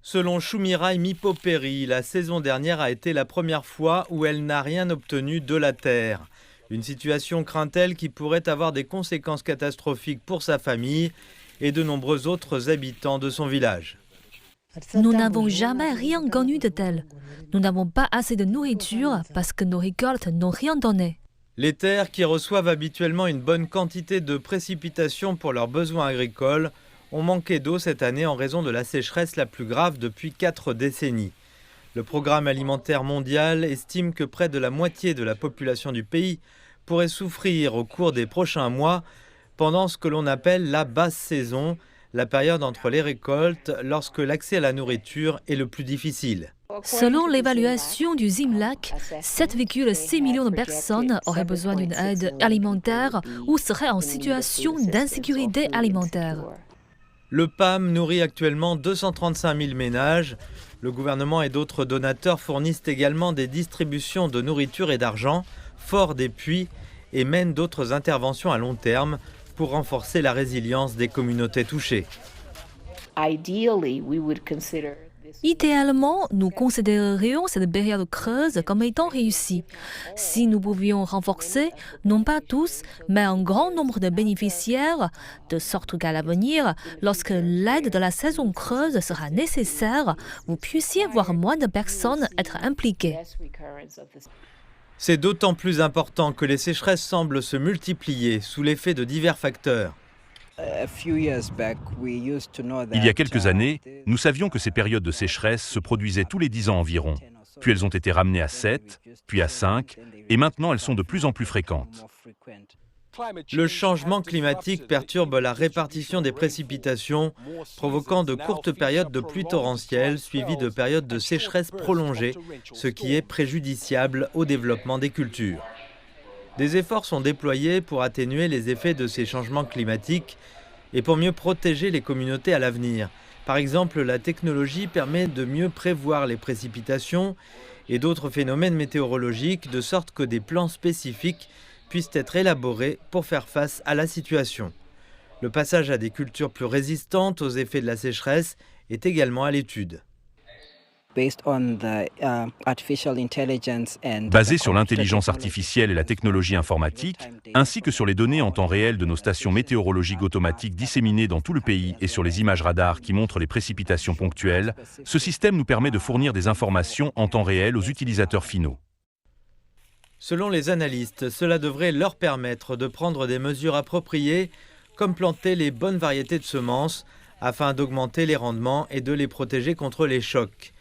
Selon Shumirai Mipoperi, la saison dernière a été la première fois où elle n'a rien obtenu de la terre. Une situation, craint-elle, qui pourrait avoir des conséquences catastrophiques pour sa famille et de nombreux autres habitants de son village. Nous n'avons jamais rien connu de tel. Nous n'avons pas assez de nourriture parce que nos récoltes n'ont rien donné. Les terres qui reçoivent habituellement une bonne quantité de précipitations pour leurs besoins agricoles ont manqué d'eau cette année en raison de la sécheresse la plus grave depuis 4 décennies. Le Programme alimentaire mondial estime que près de la moitié de la population du pays pourrait souffrir au cours des prochains mois pendant ce que l'on appelle la basse saison, la période entre les récoltes lorsque l'accès à la nourriture est le plus difficile. Selon l'évaluation du ZIMLAC, 7,6 millions de personnes auraient besoin d'une aide alimentaire ou seraient en situation d'insécurité alimentaire. Le PAM nourrit actuellement 235 000 ménages. Le gouvernement et d'autres donateurs fournissent également des distributions de nourriture et d'argent, forts des puits, et mènent d'autres interventions à long terme pour renforcer la résilience des communautés touchées. Idéalement, nous considérerions cette période creuse comme étant réussie. Si nous pouvions renforcer, non pas tous, mais un grand nombre de bénéficiaires, de sorte qu'à l'avenir, lorsque l'aide de la saison creuse sera nécessaire, vous puissiez voir moins de personnes être impliquées. C'est d'autant plus important que les sécheresses semblent se multiplier sous l'effet de divers facteurs. Il y a quelques années, nous savions que ces périodes de sécheresse se produisaient tous les 10 ans environ. Puis elles ont été ramenées à 7, puis à 5, et maintenant elles sont de plus en plus fréquentes. Le changement climatique perturbe la répartition des précipitations, provoquant de courtes périodes de pluie torrentielle suivies de périodes de sécheresse prolongée, ce qui est préjudiciable au développement des cultures. Des efforts sont déployés pour atténuer les effets de ces changements climatiques et pour mieux protéger les communautés à l'avenir. Par exemple, la technologie permet de mieux prévoir les précipitations et d'autres phénomènes météorologiques, de sorte que des plans spécifiques puissent être élaborés pour faire face à la situation. Le passage à des cultures plus résistantes aux effets de la sécheresse est également à l'étude. Basé sur l'intelligence artificielle et la technologie informatique, ainsi que sur les données en temps réel de nos stations météorologiques automatiques disséminées dans tout le pays et sur les images radars qui montrent les précipitations ponctuelles, ce système nous permet de fournir des informations en temps réel aux utilisateurs finaux. Selon les analystes, cela devrait leur permettre de prendre des mesures appropriées, comme planter les bonnes variétés de semences, afin d'augmenter les rendements et de les protéger contre les chocs.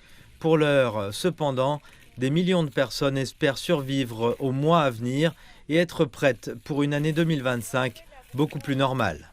Pour l'heure, cependant, des millions de personnes espèrent survivre aux mois à venir et être prêtes pour une année 2025 beaucoup plus normale.